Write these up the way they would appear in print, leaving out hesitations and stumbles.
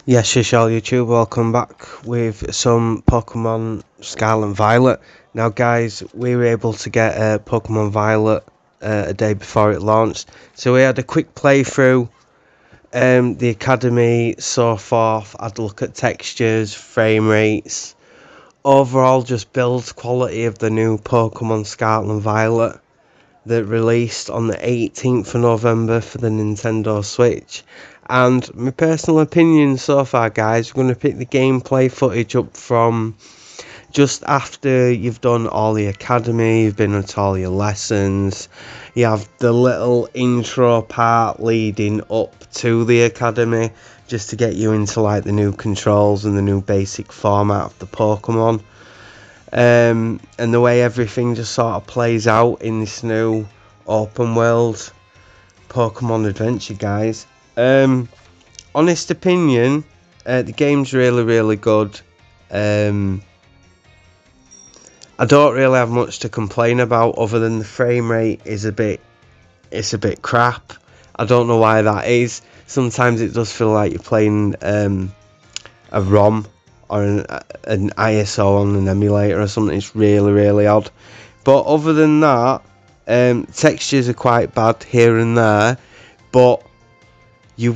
Yes, Shishal YouTube, welcome back with some Pokemon Scarlet and Violet. Now guys, we were able to get Pokemon Violet a day before it launched. So we had a quick playthrough, the Academy, so forth, had a look at textures, frame rates, overall just build quality of the new Pokemon Scarlet and Violet that released on the 18th of November for the Nintendo Switch. And my personal opinion so far, guys, we're going to pick the gameplay footage up from just after you've done all the Academy, you've been at all your lessons, you have the little intro part leading up to the Academy, just to get you into like the new controls and the new basic format of the Pokemon. And the way everything just sort of plays out in this new open world Pokemon adventure, guys. Honest opinion, the game's really good. I don't really have much to complain about other than the frame rate is a bit crap. I don't know why that is. Sometimes it does feel like you're playing a ROM or an ISO on an emulator or something. It's really odd. But other than that, textures are quite bad here and there, but you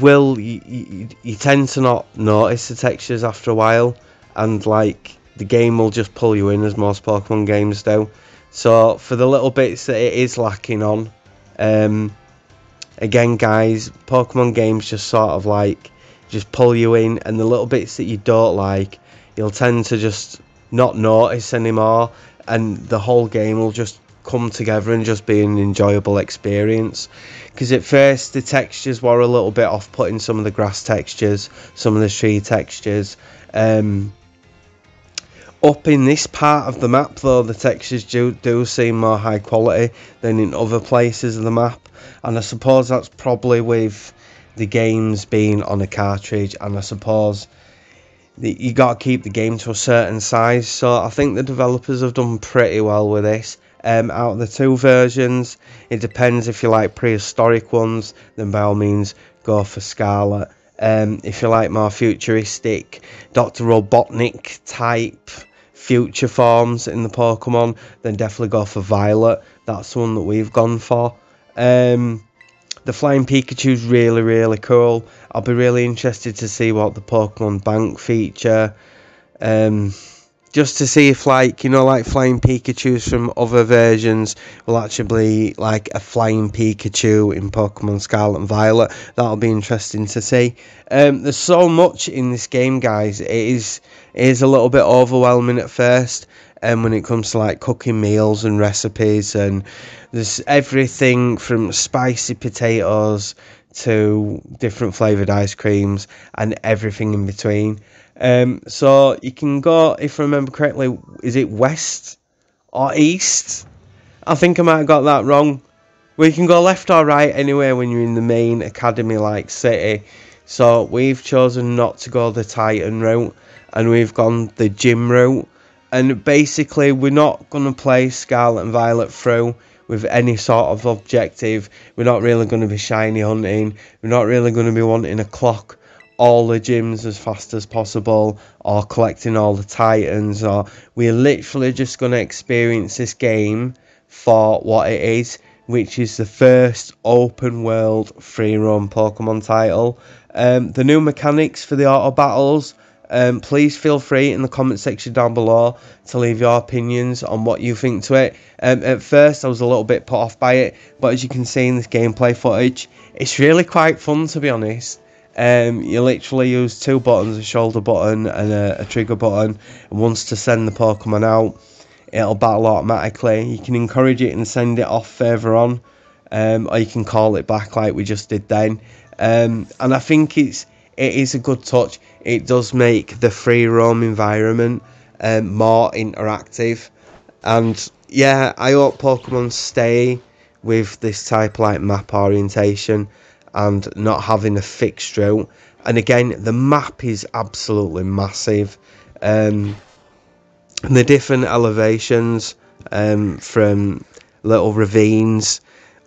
tend to not notice the textures after a while, and like the game will just pull you in, as most Pokemon games do. So for the little bits that it is lacking on, again guys, Pokemon games just sort of like just pull you in, and the little bits that you don't like, you'll tend to just not notice anymore, and the whole game will just come together and just be an enjoyable experience. Because at first the textures were a little bit off-putting, some of the grass textures, some of the tree textures. Up in this part of the map though, the textures do seem more high quality than in other places of the map, and I suppose that's probably with the games being on a cartridge, and I suppose you got to keep the game to a certain size. So I think the developers have done pretty well with this. Out of the two versions, it depends. If you like prehistoric ones, then by all means go for Scarlet. If you like more futuristic Dr. Robotnik type future forms in the Pokemon, then definitely go for Violet. That's the one that we've gone for. The Flying Pikachu's really cool. I'll be really interested to see what the Pokemon Bank feature, just to see if, like, you know, like Flying Pikachus from other versions will actually be like a Flying Pikachu in Pokemon Scarlet and Violet. That'll be interesting to see. There's so much in this game, guys. It is a little bit overwhelming at first, when it comes to like cooking meals and recipes, and there's everything from spicy potatoes to different flavoured ice creams and everything in between. So you can go, if I remember correctly, is it west or east? I think I might have got that wrong. Well, you can go left or right anywhere when you're in the main academy-like city. So we've chosen not to go the Titan route, and we've gone the gym route. And basically, we're not going to play Scarlet and Violet through with any sort of objective. We're not really going to be shiny hunting. We're not really going to be wanting to clock all the gyms as fast as possible, or collecting all the Titans. Or we're literally just going to experience this game for what it is, which is the first open world free roam Pokemon title. The new mechanics for the auto battles, please feel free in the comment section down below to leave your opinions on what you think to it. At first I was a little bit put off by it, but as you can see in this gameplay footage, it's really quite fun, to be honest. You literally use two buttons, a shoulder button and a trigger button, and once to send the Pokemon out, it'll battle automatically. You can encourage it and send it off further on, or you can call it back like we just did then. And I think it is a good touch. It does make the free roam environment more interactive, and yeah, I hope Pokemon stay with this type of like map orientation and not having a fixed route. And again, the map is absolutely massive. The different elevations, from little ravines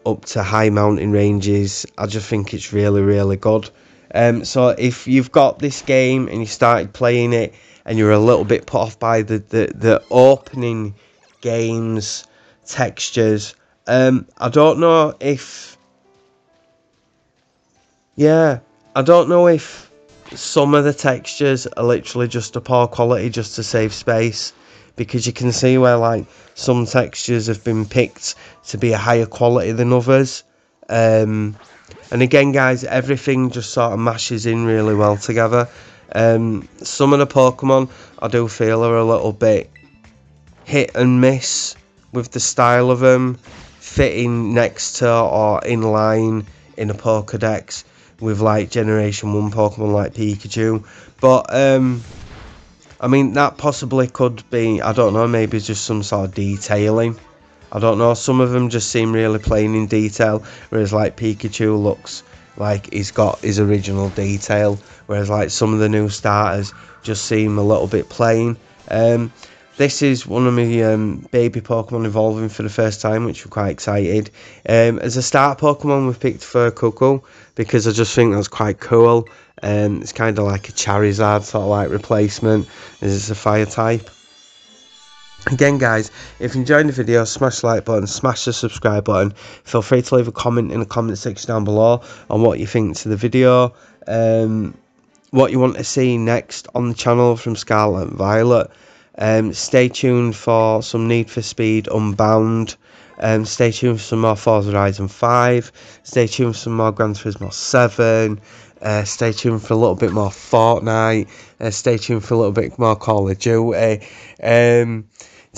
up to high mountain ranges, I just think it's really good. So if you've got this game and you started playing it and you're a little bit put off by the opening game's textures, I don't know if some of the textures are literally just a poor quality just to save space, because you can see where like some textures have been picked to be a higher quality than others. And again, guys, everything just sort of mashes in really well together. Some of the Pokemon I do feel are a little bit hit and miss with the style of them fitting next to or in line in a Pokedex with like Generation 1 Pokemon like Pikachu. But I mean, that possibly could be, I don't know, maybe just some sort of detailing. I don't know, some of them just seem really plain in detail, whereas like Pikachu looks like he's got his original detail, whereas like some of the new starters just seem a little bit plain. This is one of my baby Pokemon evolving for the first time, which we're quite excited. As a start Pokemon, we've picked Furcuckle because I just think that's quite cool. It's kind of like a Charizard sort of like replacement, as it's a fire type. Again, guys, if you enjoyed the video, smash the like button, smash the subscribe button. Feel free to leave a comment in the comment section down below on what you think to the video, what you want to see next on the channel from Scarlet and Violet. Stay tuned for some Need for Speed Unbound. Stay tuned for some more Forza Horizon 5. Stay tuned for some more Gran Turismo 7. Stay tuned for a little bit more Fortnite. Stay tuned for a little bit more Call of Duty.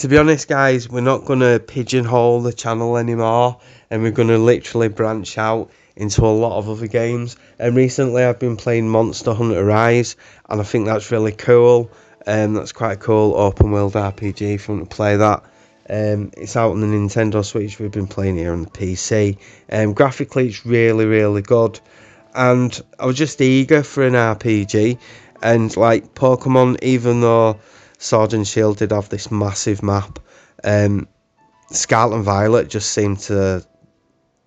To be honest, guys, we're not going to pigeonhole the channel anymore, and we're going to literally branch out into a lot of other games. And recently I've been playing Monster Hunter Rise, and I think that's really cool. That's quite a cool open world RPG if you want to play that. It's out on the Nintendo Switch. We've been playing here on the PC. Graphically, it's really, really good. And I was just eager for an RPG. And like Pokemon, even though Sword and Shield did have this massive map, Scarlet and Violet just seemed to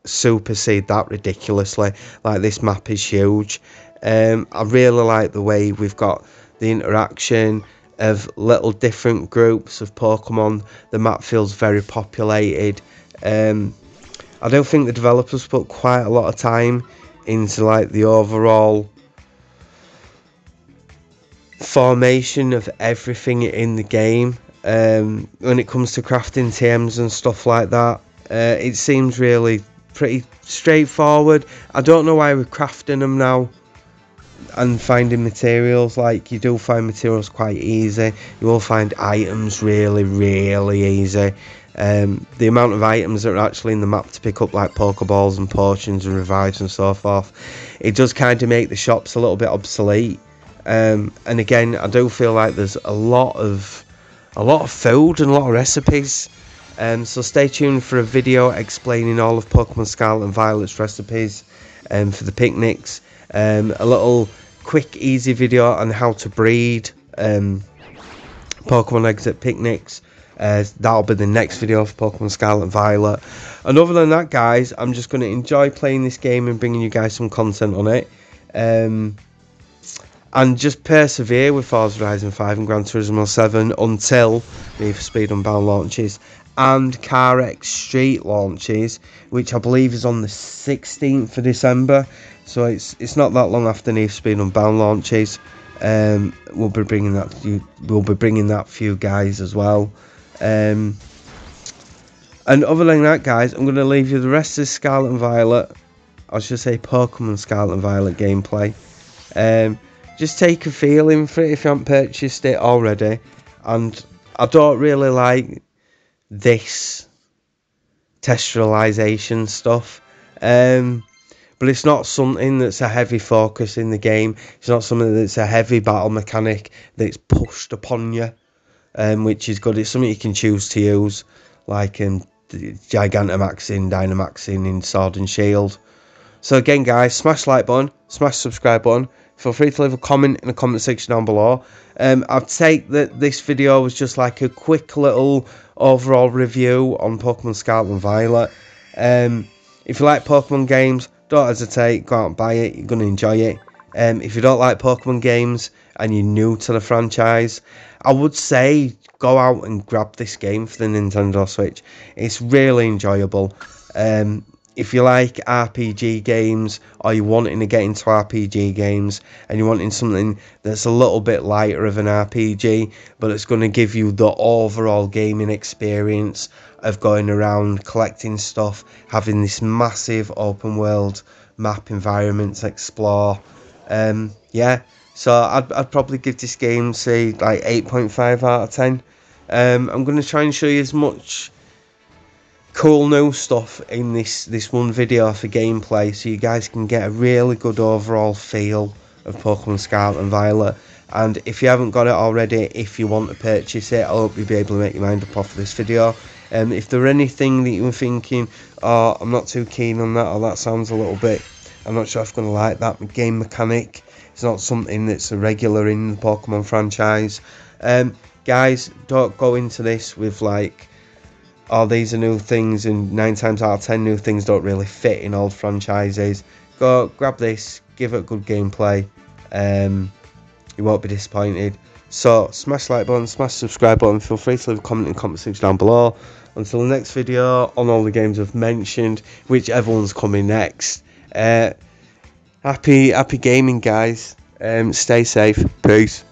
supersede that ridiculously. Like, this map is huge. I really like the way we've got the interaction of little different groups of Pokemon. The map feels very populated. I don't think the developers put quite a lot of time into like the overall formation of everything in the game. When it comes to crafting TMs and stuff like that, it seems really pretty straightforward. I don't know why we're crafting them now and finding materials. Like, you do find materials quite easy. You will find items really, really easy. The amount of items that are actually in the map to pick up, like Pokeballs and Potions and Revives and so forth, it does kind of make the shops a little bit obsolete. And again, I do feel like there's a lot of food and a lot of recipes. So stay tuned for a video explaining all of Pokemon Scarlet and Violet's recipes for the picnics. A little quick easy video on how to breed Pokemon eggs at picnics. That'll be the next video for Pokemon Scarlet and Violet. And other than that, guys, I'm just going to enjoy playing this game and bringing you guys some content on it. And just persevere with Forza Horizon 5 and Gran Turismo 7 until Need for Speed Unbound launches and Car X Street launches, which I believe is on the 16th of December. So it's not that long after Need for Speed Unbound launches. We'll be bringing that for you guys as well. And other than that, guys, I'm going to leave you the rest of Scarlet and Violet, I should say Pokemon Scarlet and Violet gameplay. Just take a feeling for it if you haven't purchased it already. And I don't really like this texturalization stuff. But it's not something that's a heavy focus in the game. It's not something that's a heavy battle mechanic that's pushed upon you, which is good. It's something you can choose to use, like Gigantamaxing, Dynamaxing in Sword and Shield. So again, guys, smash the like button, smash the subscribe button. Feel free to leave a comment in the comment section down below. I'd take that this video was just like a quick little overall review on Pokemon Scarlet and Violet. If you like Pokemon games, don't hesitate, go out and buy it. You're going to enjoy it. If you don't like Pokemon games and you're new to the franchise, I would say go out and grab this game for the Nintendo Switch. It's really enjoyable. If you like RPG games, or you're wanting to get into RPG games and you're wanting something that's a little bit lighter of an RPG, but it's going to give you the overall gaming experience of going around collecting stuff, having this massive open world map environment to explore. Yeah, so I'd probably give this game, say, like 8.5 out of 10. I'm going to try and show you as much cool new stuff in this one video for gameplay, so you guys can get a really good overall feel of Pokemon Scarlet and Violet. And if you haven't got it already, if you want to purchase it, I hope you'll be able to make your mind up off of this video. If there anything that you were thinking, oh, I'm not too keen on that, or that sounds a little bit, I'm not sure if I'm going to like that game mechanic, it's not something that's a regular in the Pokemon franchise, guys, don't go into this with like, oh, these are new things, and 9 times out of 10 new things don't really fit in old franchises. Go grab this, give it good gameplay, you won't be disappointed. So smash the like button, smash the subscribe button, feel free to leave a comment in the comment section down below. Until the next video on all the games I've mentioned, whichever one's coming next, happy gaming, guys. Stay safe, peace.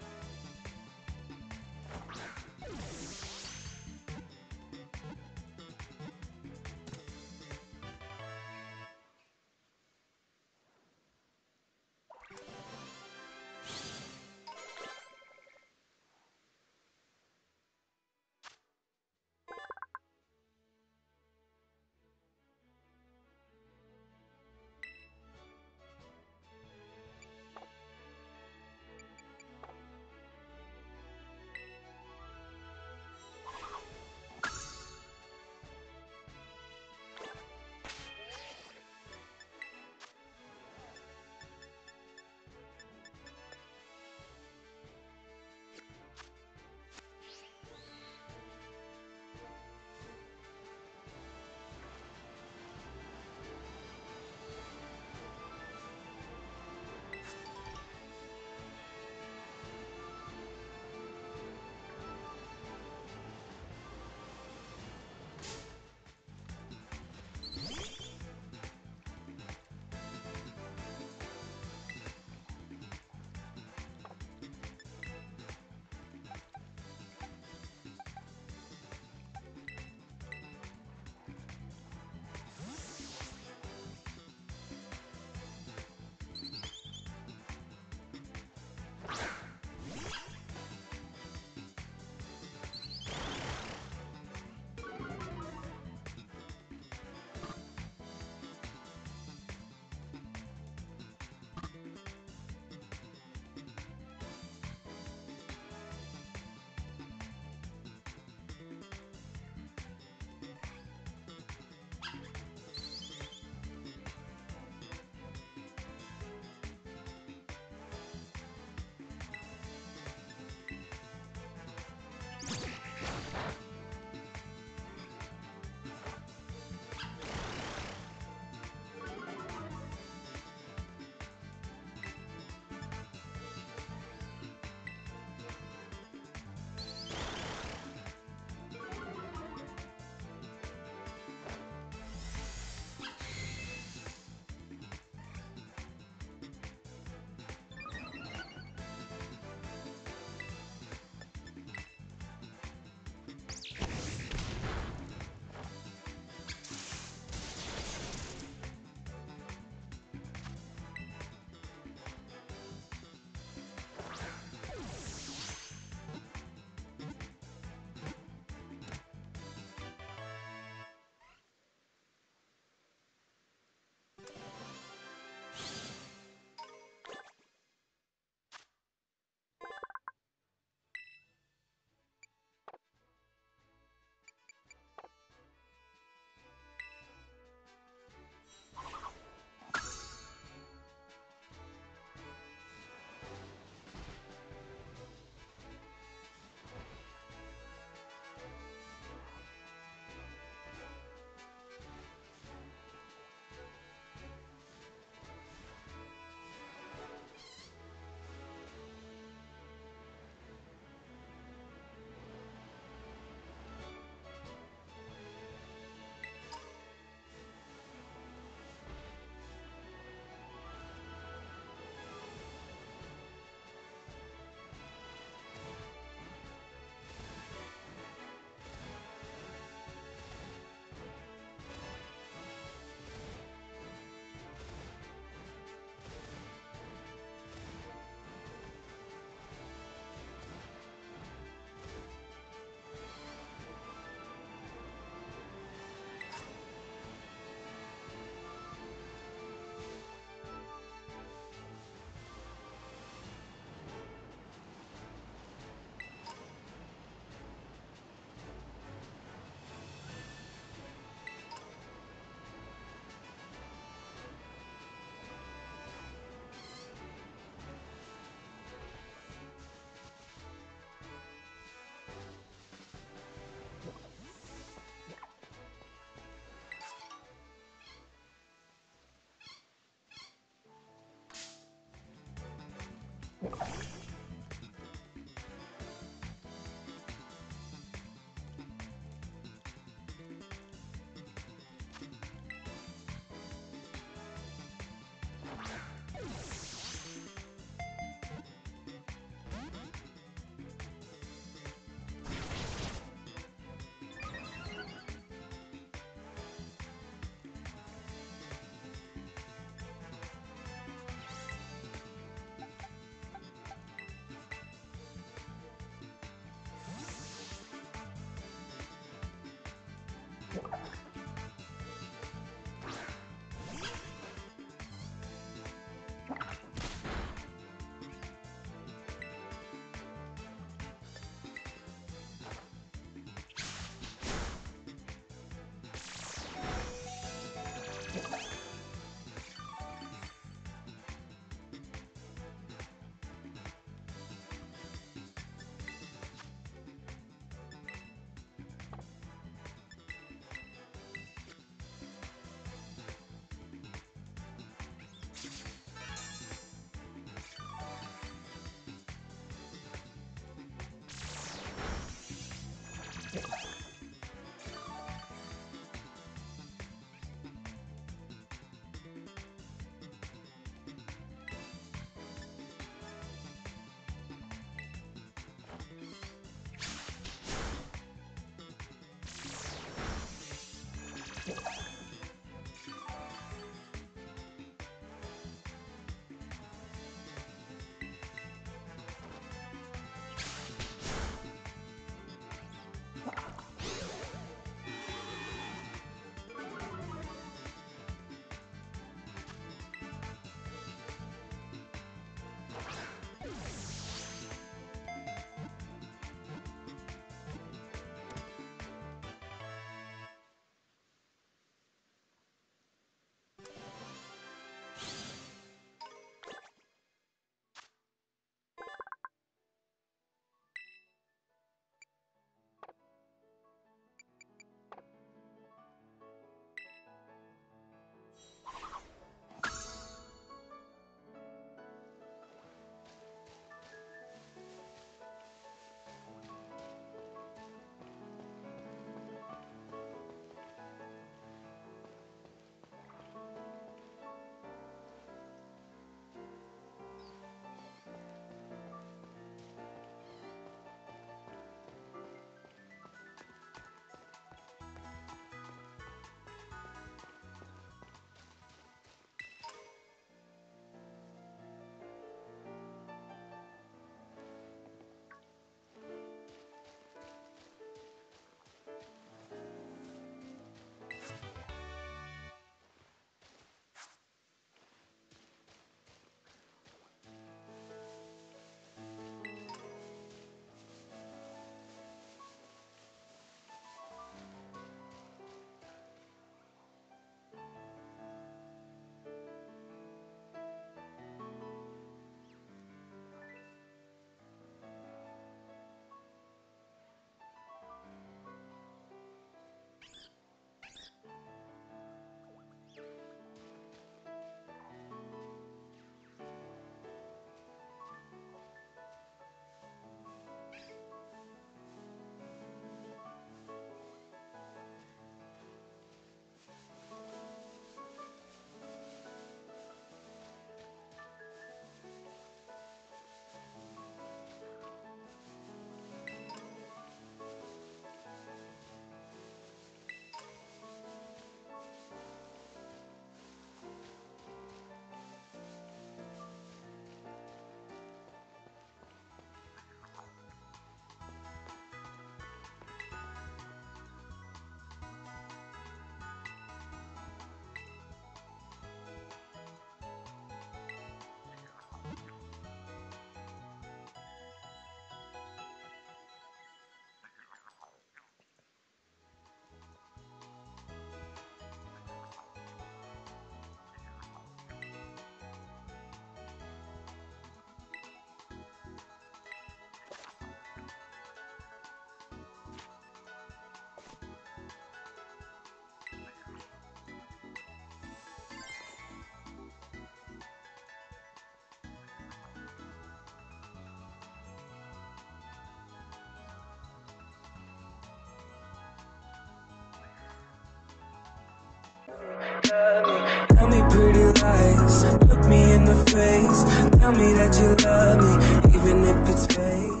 face, look me in the face, tell me that you love me, even if it's fake.